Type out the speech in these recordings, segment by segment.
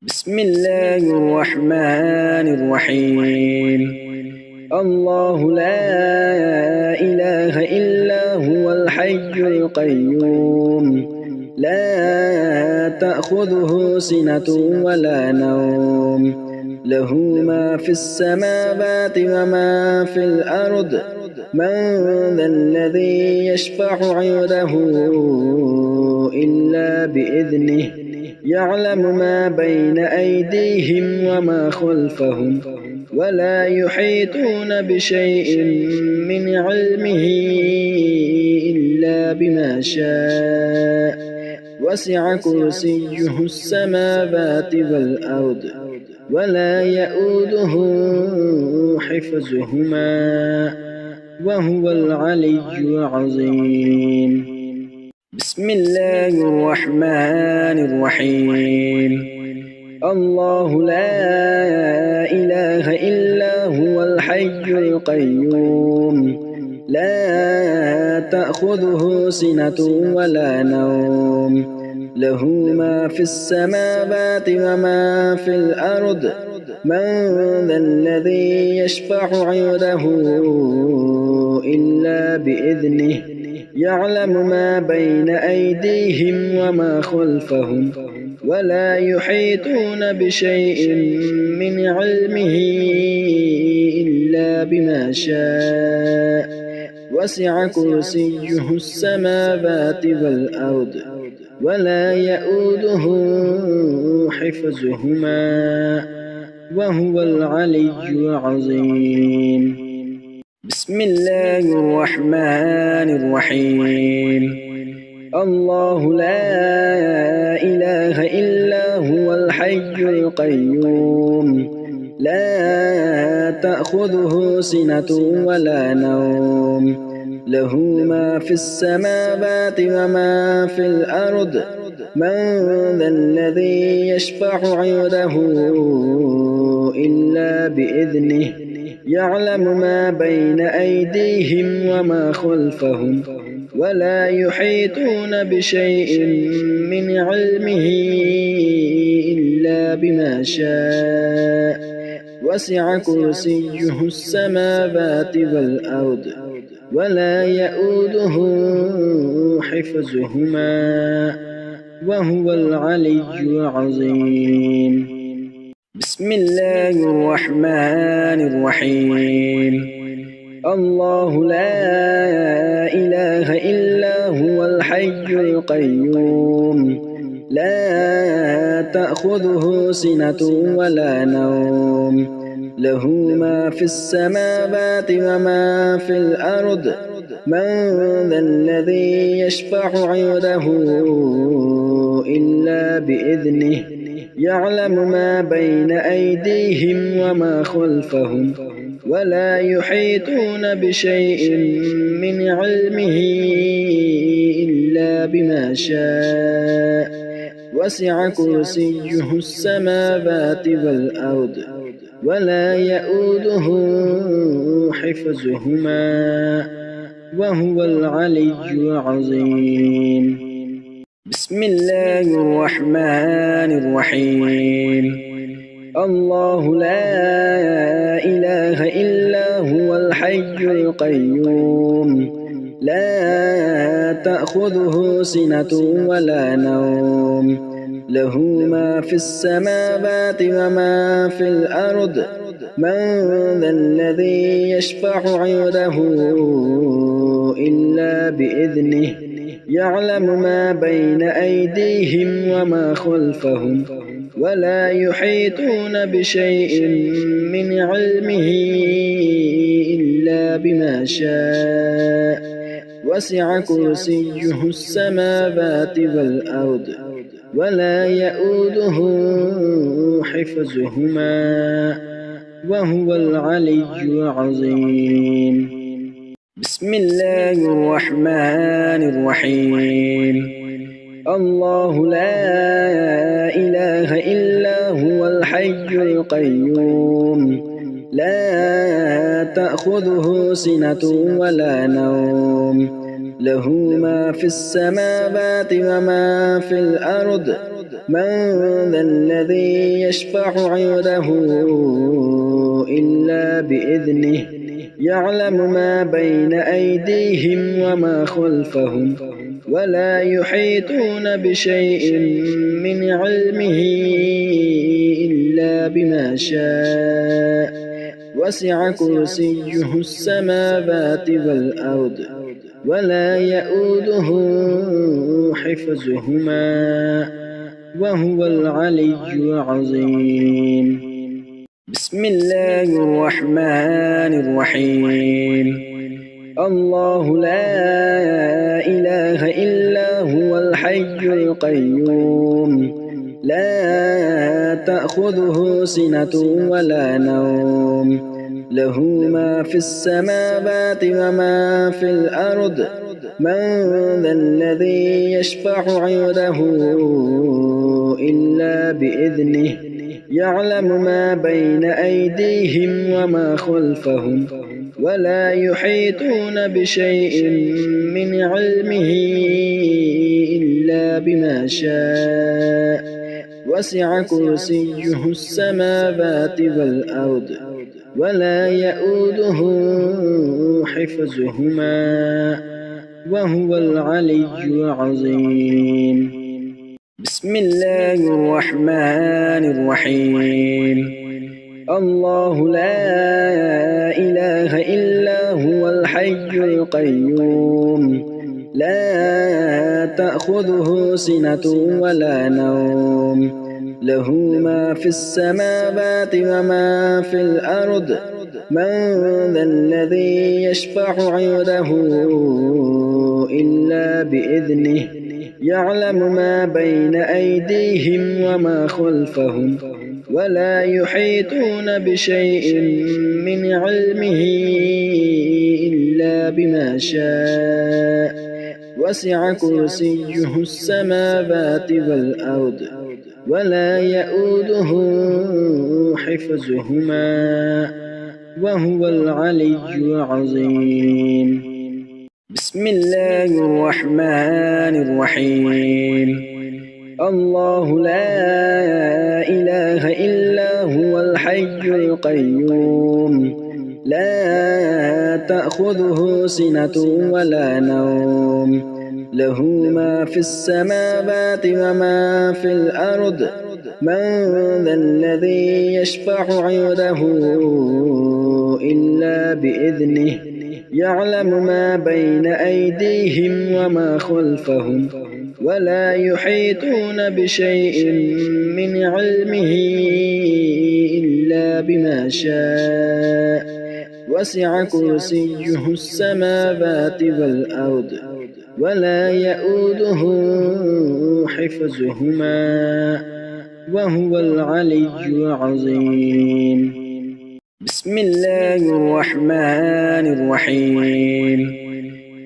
بسم الله الرحمن الرحيم. الله لا إله إلا هو الحي القيوم، لا تأخذه سنة ولا نوم، له ما في السماوات وما في الأرض. من ذا الذي يشفع عنده إلا بإذنه، يعلم ما بين أيديهم وما خلفهم، ولا يحيطون بشيء من علمه إلا بما شاء. وسع كرسيه السماوات والأرض، ولا يئوده حفظهما، وهو العلي العظيم. بسم الله الرحمن الرحيم. الله لا إله إلا هو الحي القيوم، لا تأخذه سنة ولا نوم، له ما في السماوات وما في الأرض. من ذا الذي يشفع عنده إلا بإذنه، يعلم ما بين أيديهم وما خلفهم، ولا يحيطون بشيء من علمه إلا بما شاء. وسع كرسيه السماوات والأرض، ولا يئوده حفظهما، وهو العلي العظيم. بسم الله الرحمن الرحيم. الله لا إله إلا هو الحي القيوم، لا تأخذه سنة ولا نوم، له ما في السماوات وما في الأرض. من ذا الذي يشفع عنده إلا بإذنه، يعلم ما بين أيديهم وما خلفهم، ولا يحيطون بشيء من علمه إلا بما شاء. وسع كرسيه السماوات والأرض، ولا يئوده حفظهما، وهو العلي العظيم. بسم الله الرحمن الرحيم. الله لا إله إلا هو الحي القيوم، لا تأخذه سنة ولا نوم، له ما في السماوات وما في الأرض. من ذا الذي يشفع عنده إلا بإذنه، يعلم ما بين أيديهم وما خلفهم، ولا يحيطون بشيء من علمه إلا بما شاء. وسع كرسيه السماوات والأرض، ولا يئوده حفظهما، وهو العلي العظيم. بسم الله الرحمن الرحيم. الله لا إله إلا هو الحي القيوم، لا تأخذه سنة ولا نوم، له ما في السماوات وما في الأرض. من ذا الذي يشفع عنده إلا بإذنه، يعلم ما بين أيديهم وما خلفهم، ولا يحيطون بشيء من علمه إلا بما شاء. وسع كرسيه السماوات والأرض، ولا يئوده حفظهما، وهو العلي العظيم. بسم الله الرحمن الرحيم. الله لا إله إلا هو الحي القيوم، لا تأخذه سنة ولا نوم، له ما في السماوات وما في الأرض من ذا الذي يشفع عنده إلا بإذنه يعلم ما بين أيديهم وما خلفهم ولا يحيطون بشيء من علمه إلا بما شاء وسع كرسيه السماوات والأرض ولا يؤوده حفظهما وهو العلي العظيم. بسم الله الرحمن الرحيم. الله لا إله إلا هو الحي القيوم لا تأخذه سنة ولا نوم له ما في السماوات وما في الأرض من ذا الذي يشفع عنده إلا بإذنه يعلم ما بين أيديهم وما خلفهم ولا يحيطون بشيء من علمه إلا بما شاء وسع كرسيه السماوات والأرض ولا يؤوده حفظهما وهو العلي العظيم. بسم الله الرحمن الرحيم. الله لا إله إلا هو الحي القيوم لا تأخذه سنة ولا نوم له ما في السماوات وما في الأرض من ذا الذي يشفع عنده إلا بإذنه يعلم ما بين أيديهم وما خلفهم ولا يحيطون بشيء من علمه إلا بما شاء وسع كرسيه السماوات والأرض ولا يؤوده حفظهما وهو العلي العظيم. بسم الله الرحمن الرحيم. الله لا إله إلا هو الحي القيوم لا تأخذه سنة ولا نوم له ما في السماوات وما في الأرض من ذا الذي يشفع عنده إلا بإذنه يعلم ما بين أيديهم وما خلفهم ولا يحيطون بشيء من علمه إلا بما شاء وسع كرسيه السماوات والأرض ولا يؤوده حفظهما وهو العلي العظيم. بسم الله الرحمن الرحيم.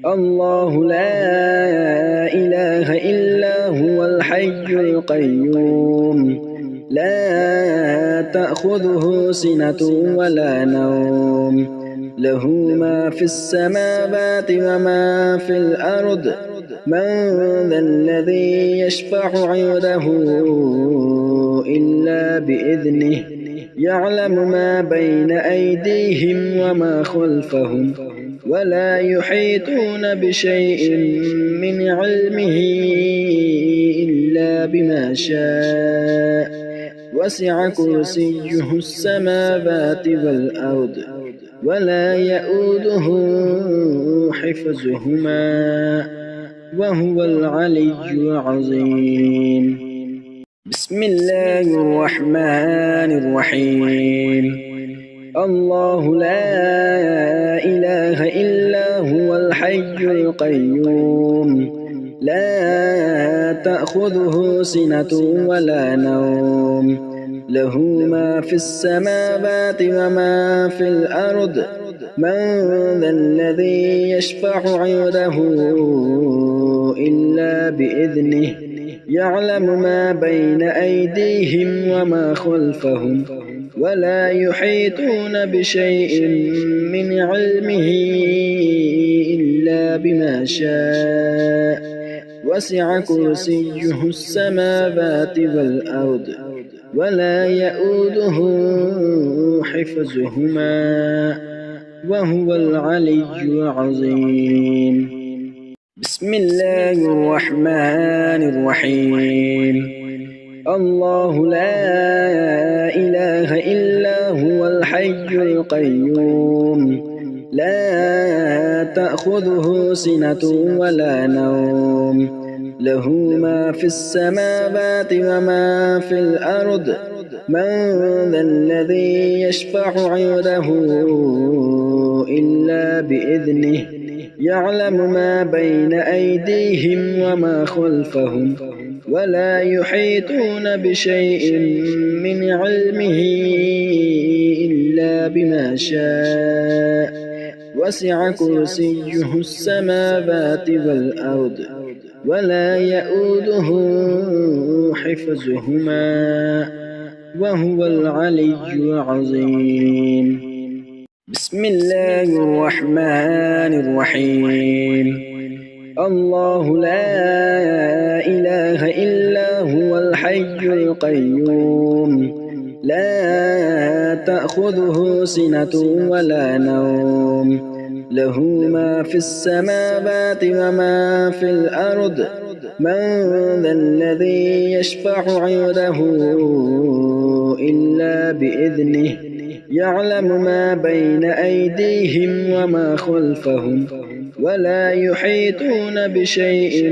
الله لا إله إلا هو الحي القيوم لا تأخذه سنة ولا نوم له ما في السماوات وما في الأرض من ذا الذي يشفع عنده إلا بإذنه يعلم ما بين أيديهم وما خلفهم ولا يحيطون بشيء من علمه إلا بما شاء وسع كرسيه السماوات والأرض ولا يؤوده حفظهما وهو العلي العظيم. بسم الله الرحمن الرحيم. الله لا إله إلا هو الحي القيوم لا تأخذه سنة ولا نوم له ما في السماوات وما في الأرض من ذا الذي يشفع عنده إلا بإذنه يعلم ما بين أيديهم وما خلفهم ولا يحيطون بشيء من علمه إلا بما شاء وسع كرسيه السماوات والأرض ولا يئوده حفظهما وهو العلي العظيم. بسم الله الرحمن الرحيم. الله لا إله إلا هو الحي القيوم لا تأخذه سنة ولا نوم له ما في السماوات وما في الأرض من ذا الذي يشفع عنده إلا بإذنه يعلم ما بين أيديهم وما خلفهم ولا يحيطون بشيء من علمه إلا بما شاء وسع كرسيه السماوات والأرض ولا يئوده حفظهما وهو العلي العظيم. بسم الله الرحمن الرحيم. الله لا إله إلا هو الحي القيوم لا تأخذه سنة ولا نوم له ما في السماوات وما في الأرض من ذا الذي يشفع عنده إلا بإذنه يعلم ما بين أيديهم وما خلفهم ولا يحيطون بشيء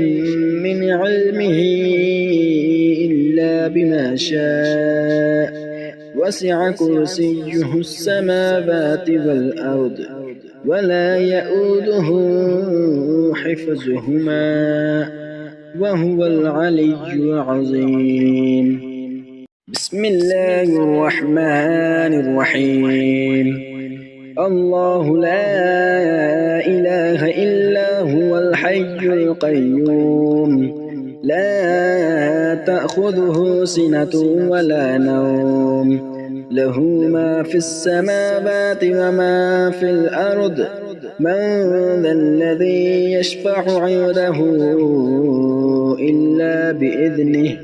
من علمه إلا بما شاء وسع كرسيه السماوات والأرض ولا يئوده حفظهما وهو العلي العظيم. بسم الله الرحمن الرحيم. الله لا إله إلا هو الحي القيوم لا تأخذه سنة ولا نوم له ما في السماوات وما في الأرض من ذا الذي يشفع عنده إلا بإذنه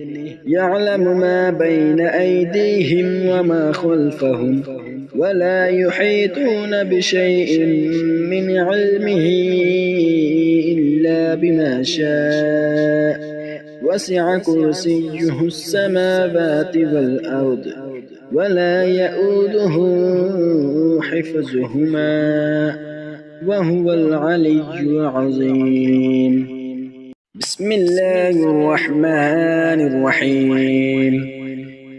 يعلم ما بين أيديهم وما خلفهم ولا يحيطون بشيء من علمه إلا بما شاء وسع كرسيه السماوات والأرض ولا يئوده حفظهما وهو العلي العظيم. بسم الله الرحمن الرحيم.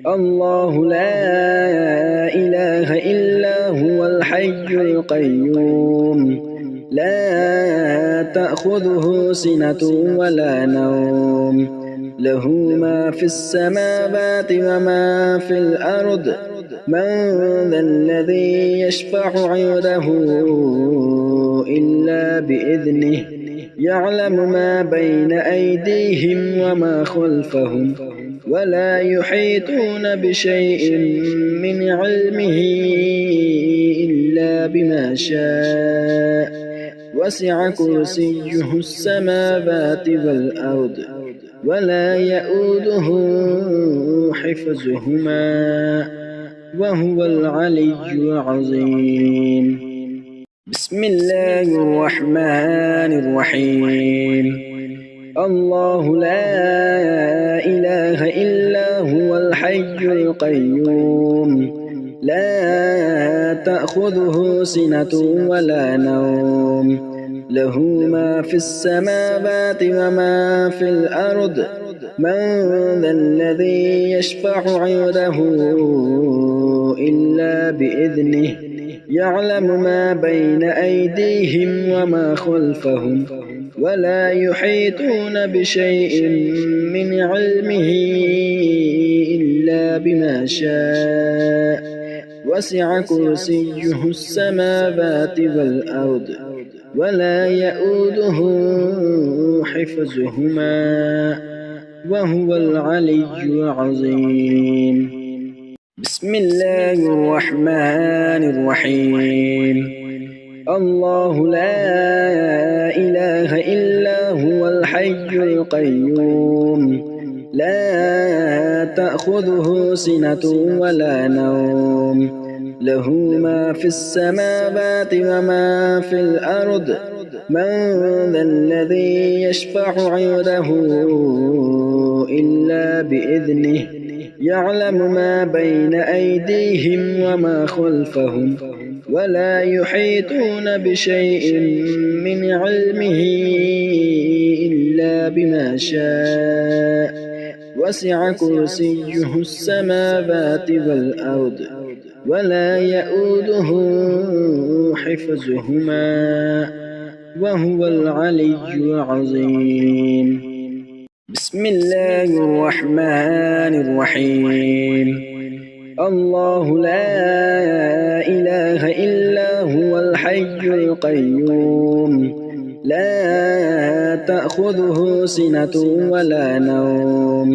الله لا إله إلا هو الحي القيوم لا تأخذه سنة ولا نوم له ما في السماوات وما في الأرض من ذا الذي يشفع عنده إلا بإذنه يعلم ما بين أيديهم وما خلفهم ولا يحيطون بشيء من علمه إلا بما شاء وسع كرسيه السماوات والأرض ولا يئوده حفظهما وهو العلي العظيم. بسم الله الرحمن الرحيم. الله لا إله إلا هو الحي القيوم لا تأخذه سنة ولا نوم له ما في السماوات وما في الأرض من ذا الذي يشفع عنده إلا بإذنه يعلم ما بين أيديهم وما خلفهم ولا يحيطون بشيء من علمه إلا بما شاء وسع كرسيه السماوات والأرض ولا يئوده حفظهما وهو العلي العظيم. بسم الله الرحمن الرحيم الله لا إله إلا هو الحي القيوم لا تأخذه سنة ولا نوم له ما في السماوات وما في الأرض من ذا الذي يشفع عنده إلا بإذنه يعلم ما بين أيديهم وما خلفهم ولا يحيطون بشيء من علمه إلا بما شاء وسع كرسيه السماوات والأرض ولا يئوده حفظهما وهو العلي العظيم بسم الله الرحمن الرحيم الله لا إله إلا هو الحي القيوم لا تأخذه سنة ولا نوم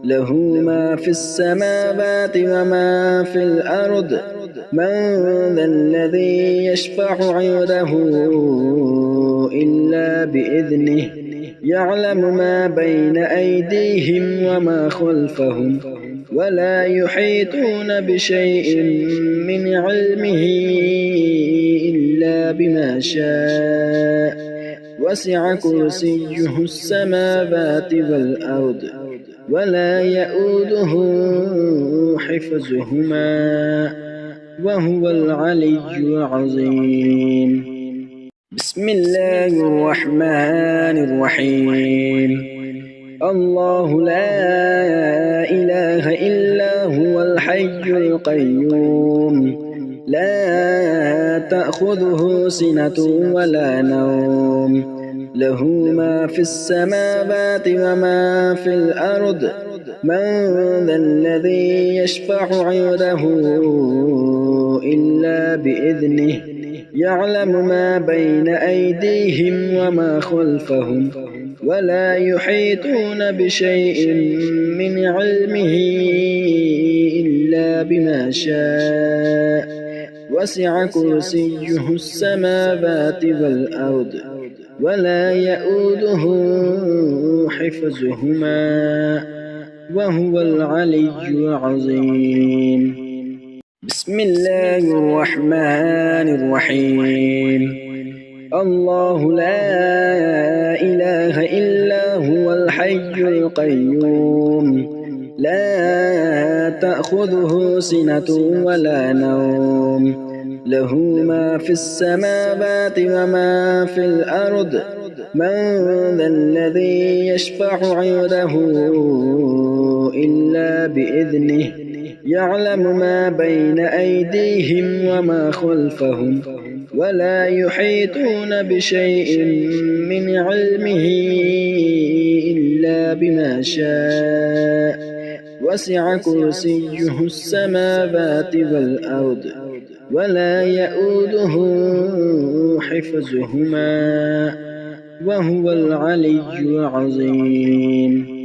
له ما في السماوات وما في الأرض من ذا الذي يشفع عنده إلا بإذنه يعلم ما بين أيديهم وما خلفهم ولا يحيطون بشيء من علمه إلا بما شاء وسع كرسيه السماوات والأرض ولا يئوده حفظهما وهو العلي العظيم بسم الله الرحمن الرحيم الله لا إله إلا هو الحي القيوم لا تأخذه سنة ولا نوم له ما في السماوات وما في الأرض من ذا الذي يشفع عنده إلا بإذنه يعلم ما بين أيديهم وما خلفهم ولا يحيطون بشيء من علمه إلا بما شاء وسع كرسيه السماوات والأرض ولا يئوده حفظهما وهو العلي العظيم بسم الله الرحمن الرحيم الله لا إله إلا هو الحي القيوم لا تأخذه سنة ولا نوم له ما في السماوات وما في الأرض من ذا الذي يشفع عنده إلا بإذنه يعلم ما بين أيديهم وما خلفهم ولا يحيطون بشيء من علمه إلا بما شاء وسع كرسيه السماوات والأرض ولا يئوده حفظهما وهو العلي العظيم